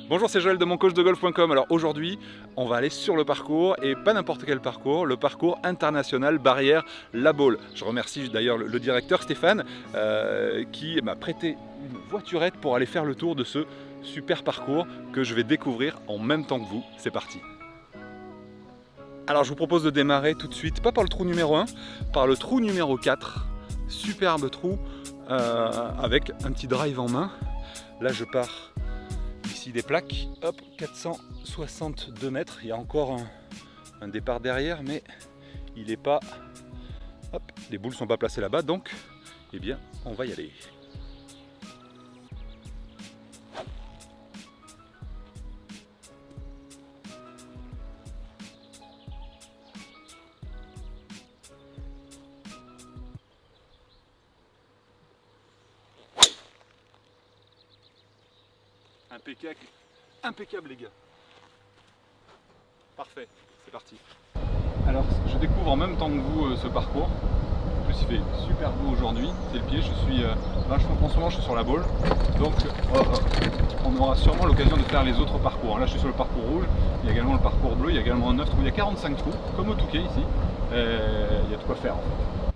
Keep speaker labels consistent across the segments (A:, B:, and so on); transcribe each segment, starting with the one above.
A: Bonjour, c'est Joël de moncoachdegolf.com. Alors aujourd'hui, on va aller sur le parcours et pas n'importe quel parcours, le parcours international Barrière La Baule. Je remercie d'ailleurs le directeur Stéphane qui m'a prêté une voiturette pour aller faire le tour de ce super parcours que je vais découvrir en même temps que vous. C'est parti. Alors je vous propose de démarrer tout de suite, pas par le trou numéro 1, par le trou numéro 4. Superbe trou avec un petit drive en main. Là je pars ici des plaques, hop, 462 mètres. Il y a encore un départ derrière, mais il n'est pas... Hop, les boules ne sont pas placées là-bas, donc eh bien on va y aller. Impeccable les gars. Parfait, c'est parti. Alors je découvre en même temps que vous ce parcours. En plus il fait super beau aujourd'hui, c'est le pied, je suis en ce moment je suis sur la baule. Donc on aura sûrement l'occasion de faire les autres parcours. Là je suis sur le parcours rouge, il y a également le parcours bleu, il y a également un 9 trous, il y a 45 trous, comme au Touquet ici. Il y a de quoi faire en fait.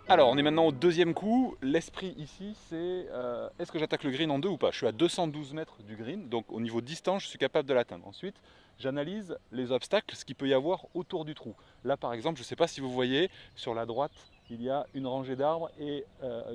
A: Alors on est maintenant au deuxième coup, l'esprit ici c'est est-ce que j'attaque le green en deux ou pas? Je suis à 212 mètres du green, donc au niveau distance je suis capable de l'atteindre. Ensuite j'analyse les obstacles, ce qu'il peut y avoir autour du trou. Là par exemple, je ne sais pas si vous voyez, sur la droite il y a une rangée d'arbres et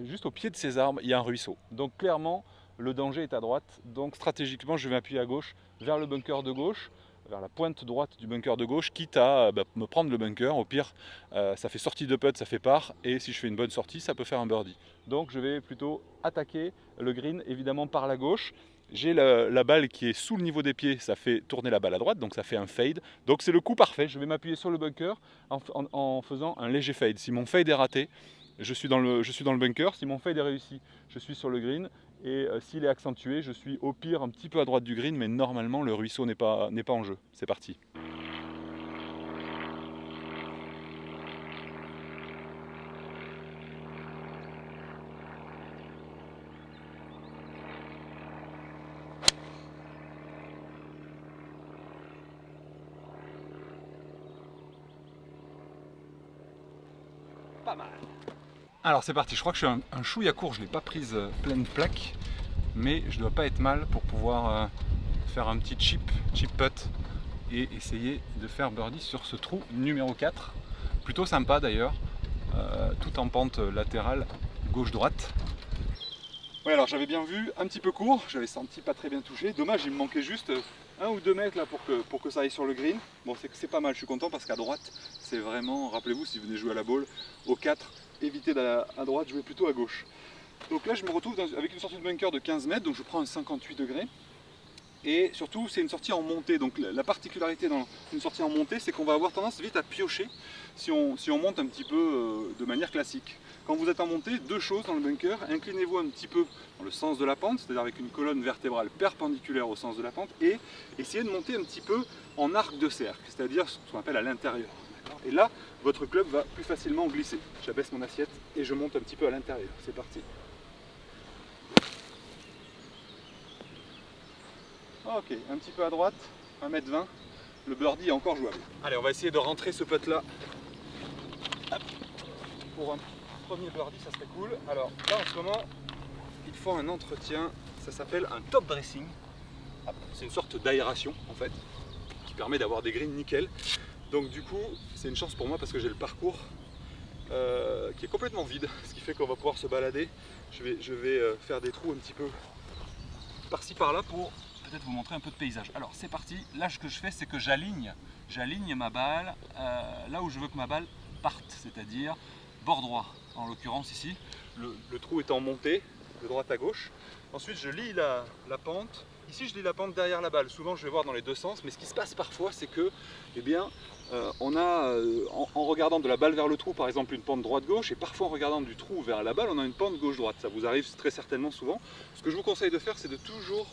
A: juste au pied de ces arbres il y a un ruisseau. Donc clairement le danger est à droite, donc stratégiquement je vais m'appuyer à gauche vers le bunker de gauche, vers la pointe droite du bunker de gauche, quitte à me prendre le bunker. Au pire, ça fait sortie de putt, ça fait par, et si je fais une bonne sortie, ça peut faire un birdie. Donc je vais plutôt attaquer le green, évidemment par la gauche. J'ai la balle qui est sous le niveau des pieds, ça fait tourner la balle à droite, donc ça fait un fade. Donc c'est le coup parfait, je vais m'appuyer sur le bunker en faisant un léger fade. Si mon fade est raté, je suis dans le bunker. Si mon fade est réussi, je suis sur le green. Et s'il est accentué, je suis au pire un petit peu à droite du green, mais normalement le ruisseau n'est pas en jeu. C'est parti. Pas mal. Alors c'est parti, je crois que je suis un chouïa court, je ne l'ai pas prise pleine plaque, mais je ne dois pas être mal pour pouvoir faire un petit chip putt et essayer de faire birdie sur ce trou numéro 4. Plutôt sympa d'ailleurs, tout en pente latérale gauche-droite. Ouais, alors j'avais bien vu, un petit peu court, j'avais senti pas très bien touché. Dommage, il me manquait juste 1 ou 2 mètres là pour que ça aille sur le green. Bon, c'est pas mal, je suis content parce qu'à droite, c'est vraiment, rappelez-vous, si vous venez jouer à la balle, au 4, évitez d'aller à droite, jouez plutôt à gauche. Donc là, je me retrouve avec une sortie de bunker de 15 mètres, donc je prends un 58 degrés. Et surtout, c'est une sortie en montée. Donc la particularité dans une sortie en montée, c'est qu'on va avoir tendance vite à piocher si on monte un petit peu de manière classique. Quand vous êtes en montée, deux choses dans le bunker. Inclinez-vous un petit peu dans le sens de la pente, c'est-à-dire avec une colonne vertébrale perpendiculaire au sens de la pente, et essayez de monter un petit peu en arc de cercle, c'est-à-dire ce qu'on appelle à l'intérieur. Et là, votre club va plus facilement glisser. J'abaisse mon assiette et je monte un petit peu à l'intérieur. C'est parti. Ok, un petit peu à droite, 1m20, le birdie est encore jouable. Allez, on va essayer de rentrer ce putt là. Hop. Pour un premier birdie, ça serait cool. Alors là en ce moment, ils font un entretien, ça s'appelle un top dressing. C'est une sorte d'aération en fait, qui permet d'avoir des greens nickel. Donc du coup, c'est une chance pour moi parce que j'ai le parcours qui est complètement vide, ce qui fait qu'on va pouvoir se balader. Je vais faire des trous un petit peu par-ci par-là pour peut-être vous montrer un peu de paysage. Alors c'est parti, là ce que je fais c'est que j'aligne ma balle là où je veux que ma balle parte, c'est-à-dire bord droit en l'occurrence ici, le trou est en montée de droite à gauche. Ensuite je lis la pente, ici je lis la pente derrière la balle, souvent je vais voir dans les deux sens, mais ce qui se passe parfois c'est que eh bien, on a en regardant de la balle vers le trou par exemple une pente droite-gauche, et parfois en regardant du trou vers la balle on a une pente gauche-droite, ça vous arrive très certainement souvent. Ce que je vous conseille de faire c'est de toujours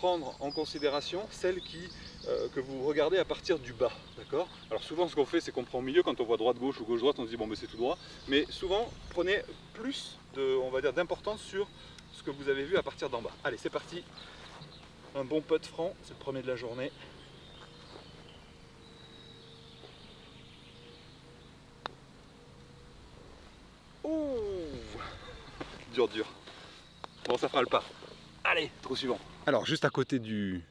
A: prendre en considération celles que vous regardez à partir du bas, d'accord? Alors souvent ce qu'on fait c'est qu'on prend au milieu, quand on voit droite-gauche ou gauche-droite on se dit bon ben c'est tout droit, mais souvent prenez plus on va dire d'importance sur ce que vous avez vu à partir d'en bas. Allez c'est parti, un bon putt franc, c'est le premier de la journée. Ouh, dur dur. Bon ça fera le pas. Allez, trou suivant. Alors juste à côté du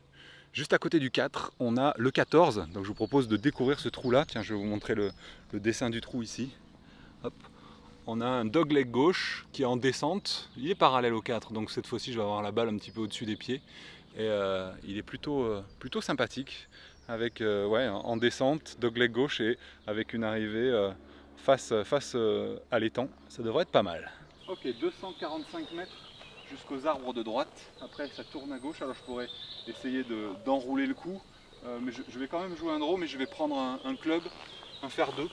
A: 4, on a le 14. Donc je vous propose de découvrir ce trou là. Tiens, je vais vous montrer le dessin du trou ici. Hop. On a un dogleg gauche qui est en descente. Il est parallèle au 4, donc cette fois-ci je vais avoir la balle un petit peu au-dessus des pieds. Et il est plutôt sympathique. Avec ouais, en descente, dogleg gauche et avec une arrivée face à l'étang. Ça devrait être pas mal. Ok, 245 mètres jusqu'aux arbres de droite. Après ça tourne à gauche, alors je pourrais essayer d'enrouler le coup. Mais je vais quand même jouer un draw, mais je vais prendre un club, un fer 2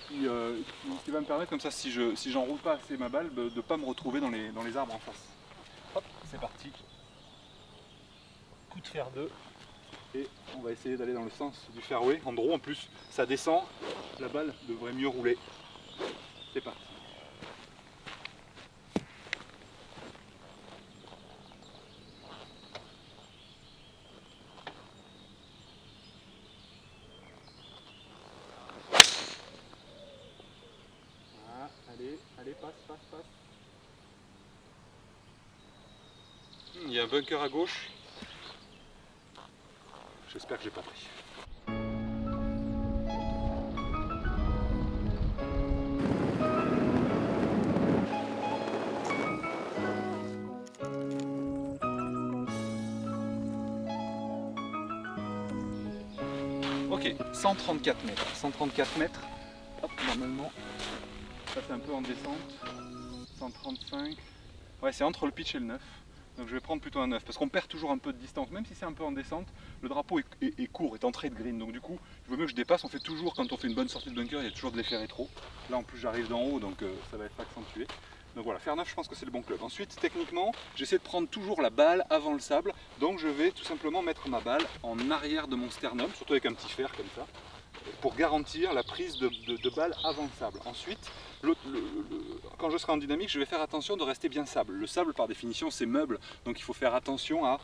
A: qui va me permettre comme ça, si j'enroule pas assez ma balle, de ne pas me retrouver dans les arbres en face. Hop, c'est parti. Coup de fer 2. Et on va essayer d'aller dans le sens du fairway. En draw en plus, ça descend, la balle devrait mieux rouler. C'est parti. Allez, passe. Il y a un bunker à gauche. J'espère que j'ai pas pris. Ok, 134 mètres. 134 mètres. Hop, normalement. Ça c'est un peu en descente. 135. Ouais, c'est entre le pitch et le 9. Donc je vais prendre plutôt un 9 parce qu'on perd toujours un peu de distance, même si c'est un peu en descente. Le drapeau est court, est entrée de green, donc du coup il vaut mieux que je dépasse. On fait toujours, quand on fait une bonne sortie de bunker, il y a toujours de l'effet rétro. Là en plus j'arrive d'en haut, donc ça va être accentué. Donc voilà, faire 9 je pense que c'est le bon club. Ensuite techniquement j'essaie de prendre toujours la balle avant le sable, donc je vais tout simplement mettre ma balle en arrière de mon sternum, surtout avec un petit fer comme ça, pour garantir la prise de balle avant le sable. Ensuite, quand je serai en dynamique, je vais faire attention de rester bien sable. Le sable, par définition, c'est meuble, donc il faut faire attention à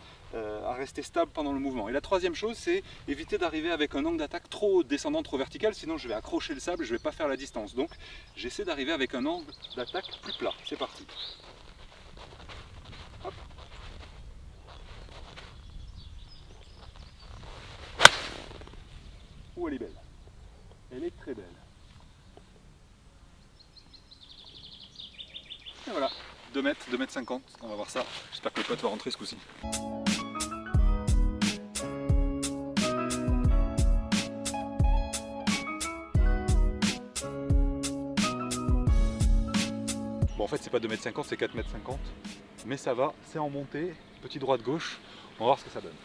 A: rester stable pendant le mouvement. Et la troisième chose, c'est éviter d'arriver avec un angle d'attaque trop descendant, trop vertical, sinon je vais accrocher le sable et je ne vais pas faire la distance. Donc j'essaie d'arriver avec un angle d'attaque plus plat. C'est parti. Hop. Ouh, elle est belle. Elle est très belle. Et voilà, 2 mètres, 2 mètres 50, on va voir ça. J'espère que le putt va rentrer ce coup-ci. Bon, en fait, c'est pas 2 mètres 50, c'est 4 mètres 50. Mais ça va, c'est en montée. Petit droite-gauche, on va voir ce que ça donne.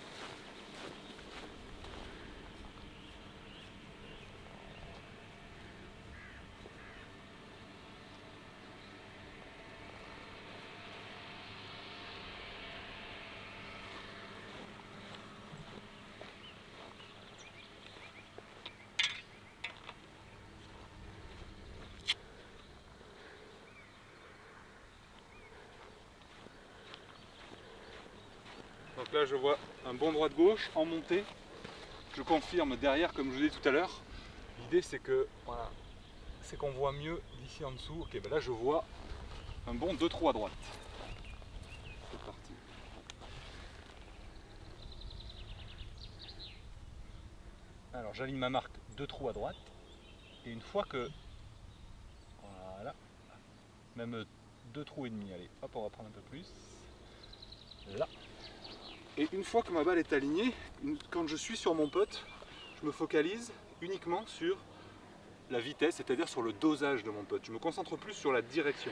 A: Donc là je vois un bon droite-gauche en montée. Je confirme derrière comme je vous l'ai dit tout à l'heure. L'idée c'est que voilà, c'est qu'on voit mieux d'ici en dessous. Ok, ben là je vois un bon 2 trous à droite. C'est parti. Alors j'aligne ma marque 2 trous à droite. Et une fois que voilà, même 2 trous et demi, allez, hop, on va prendre un peu plus. Là. Et une fois que ma balle est alignée, quand je suis sur mon putt, je me focalise uniquement sur la vitesse, c'est-à-dire sur le dosage de mon putt. Je me concentre plus sur la direction.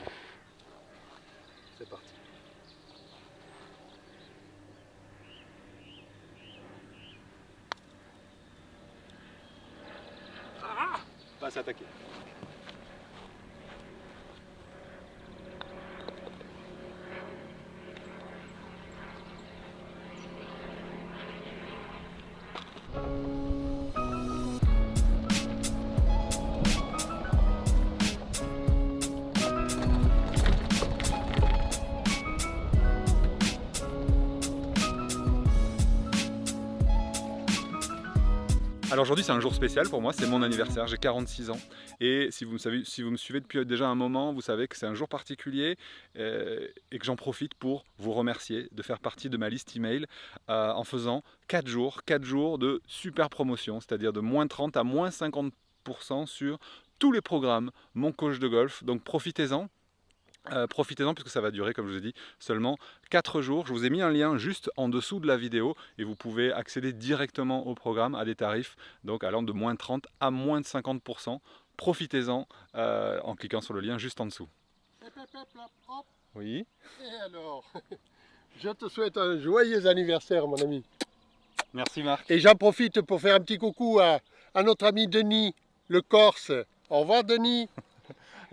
A: C'est parti. Ah, pas s'attaquer. Alors aujourd'hui c'est un jour spécial pour moi, c'est mon anniversaire, j'ai 46 ans et si vous me suivez depuis déjà un moment, vous savez que c'est un jour particulier et que j'en profite pour vous remercier de faire partie de ma liste email en faisant 4 jours de super promotion, c'est-à-dire de moins 30 à moins 50% sur tous les programmes Mon Coach de Golf, donc profitez-en. Profitez-en puisque ça va durer, comme je vous ai dit, seulement 4 jours. Je vous ai mis un lien juste en dessous de la vidéo et vous pouvez accéder directement au programme à des tarifs donc allant de moins 30 à moins de 50%. Profitez-en en cliquant sur le lien juste en dessous. Oui.
B: Et alors, je te souhaite un joyeux anniversaire, mon ami.
A: Merci Marc.
B: Et j'en profite pour faire un petit coucou à notre ami Denis, le Corse. Au revoir Denis.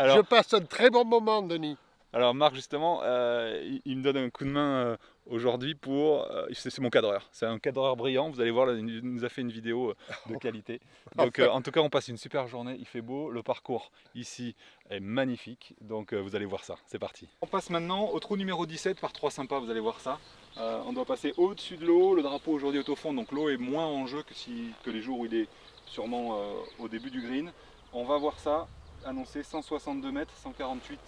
B: Alors, je passe un très bon moment, Denis.
A: Alors Marc justement, il me donne un coup de main aujourd'hui pour... c'est mon cadreur, c'est un cadreur brillant, vous allez voir, là, il nous a fait une vidéo de qualité. Donc en tout cas on passe une super journée, il fait beau, le parcours ici est magnifique, donc vous allez voir ça, c'est parti. On passe maintenant au trou numéro 17 par 3 sympas, vous allez voir ça. On doit passer au-dessus de l'eau, le drapeau aujourd'hui est au fond, donc l'eau est moins en jeu que les jours où il est sûrement au début du green. On va voir ça. Annoncé 162 mètres, 148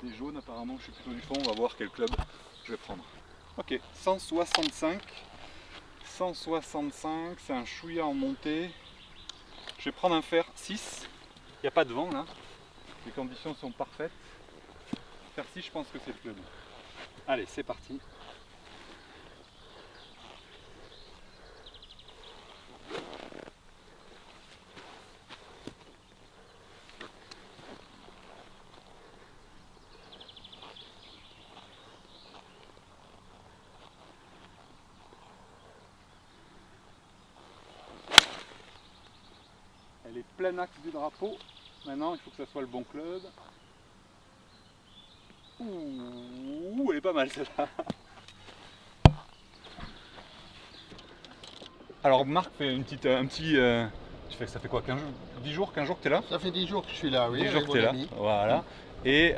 A: des jaunes apparemment, je suis plutôt du fond, on va voir quel club je vais prendre. Ok, 165, c'est un chouïa en montée. Je vais prendre un fer 6, il n'y a pas de vent là, les conditions sont parfaites. Fer 6, je pense que c'est le club. Allez, c'est parti. Elle est plein axe du drapeau. Maintenant, il faut que ça soit le bon club. Ouh, elle est pas mal celle-là. Alors Marc fait ça fait quoi, 15 jours, 10 jours, 15 jours que tu es là?
B: Ça fait 10 jours que je suis là, oui.
A: 10 jours que tu es là, voilà. Et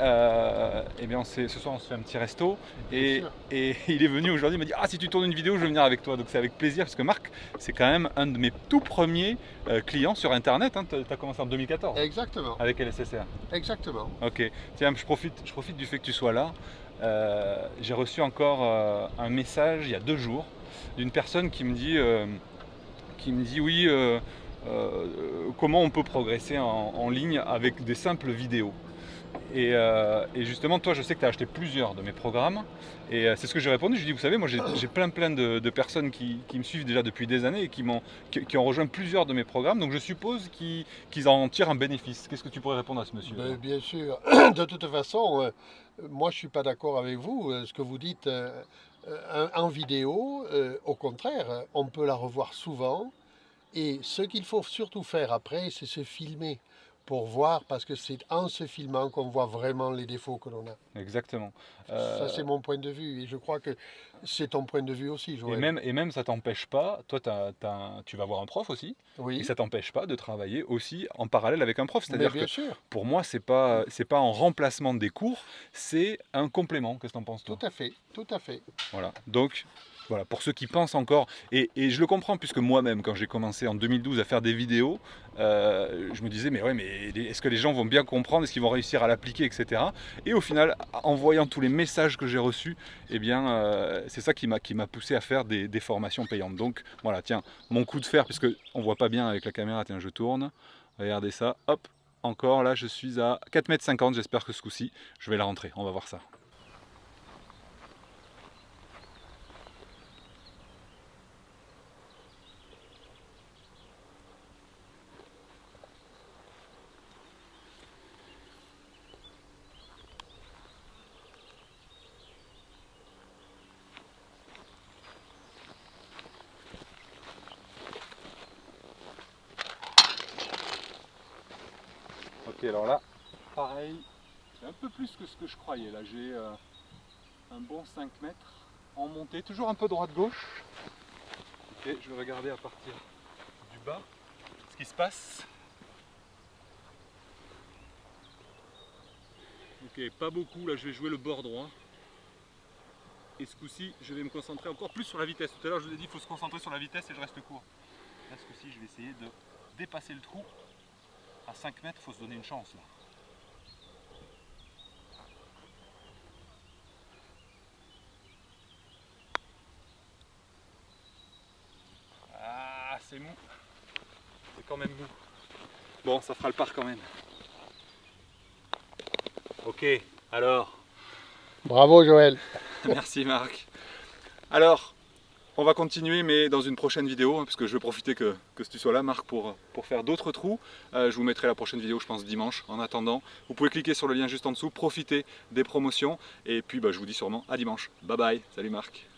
A: bien ce soir on se fait un petit resto et il est venu aujourd'hui, il m'a dit ah si tu tournes une vidéo je vais venir avec toi, donc c'est avec plaisir parce que Marc c'est quand même un de mes tout premiers clients sur internet, hein. Tu as commencé en 2014.
B: Exactement.
A: Avec LSSR.
B: Exactement.
A: Ok, tiens je profite du fait que tu sois là. J'ai reçu encore un message il y a 2 jours d'une personne qui me dit oui comment on peut progresser en ligne avec des simples vidéos. Et justement, toi, je sais que tu as acheté plusieurs de mes programmes. Et c'est ce que j'ai répondu. Je dis, vous savez, moi, j'ai plein de personnes qui me suivent déjà depuis des années et qui ont rejoint plusieurs de mes programmes. Donc, je suppose qu'ils en tirent un bénéfice. Qu'est-ce que tu pourrais répondre à ce monsieur?
B: Bien sûr. De toute façon, moi, je ne suis pas d'accord avec vous. Ce que vous dites en vidéo, au contraire, on peut la revoir souvent. Et ce qu'il faut surtout faire après, c'est se filmer pour voir, parce que c'est en se filmant qu'on voit vraiment les défauts que l'on a.
A: Exactement.
B: Ça, c'est mon point de vue, et je crois que c'est ton point de vue aussi, Joël.
A: Et même ça t'empêche pas, toi tu vas voir un prof aussi,
B: Oui.
A: et ça t'empêche pas de travailler aussi en parallèle avec un prof. C'est-à-dire que
B: sûr.
A: pour moi, c'est pas en remplacement des cours, c'est un complément. Qu'est-ce que t'en penses toi?
B: Tout à fait, tout à fait.
A: Voilà, donc... Voilà, pour ceux qui pensent encore, et je le comprends puisque moi-même, quand j'ai commencé en 2012 à faire des vidéos, je me disais mais ouais, mais est-ce que les gens vont bien comprendre, est-ce qu'ils vont réussir à l'appliquer, etc. Et au final, en voyant tous les messages que j'ai reçus, eh bien, c'est ça qui m'a poussé à faire des formations payantes. Donc voilà, tiens, mon coup de fer, puisque on voit pas bien avec la caméra, tiens, je tourne, regardez ça, hop, encore là, je suis à 4,50 m, j'espère que ce coup-ci, je vais la rentrer, on va voir ça. Ok, alors là, pareil, c'est un peu plus que ce que je croyais. Là, j'ai un bon 5 mètres en montée, toujours un peu droite-gauche. Ok, je vais regarder à partir du bas ce qui se passe. Ok, pas beaucoup, là je vais jouer le bord droit. Et ce coup-ci, je vais me concentrer encore plus sur la vitesse. Tout à l'heure, je vous ai dit qu'il faut se concentrer sur la vitesse et je reste court. Là, ce coup-ci, je je vais essayer de dépasser le trou. À 5 mètres, il faut se donner une chance là. Ah, c'est mou. C'est quand même mou. Bon, ça fera le par quand même. Ok, alors.
B: Bravo Joël.
A: Merci Marc. Alors, on va continuer, mais dans une prochaine vidéo, hein, parce que je vais profiter que tu sois là, Marc, pour faire d'autres trous. Je vous mettrai la prochaine vidéo, je pense, dimanche. En attendant, vous pouvez cliquer sur le lien juste en dessous, profiter des promotions, et puis je vous dis sûrement à dimanche. Bye bye, salut Marc.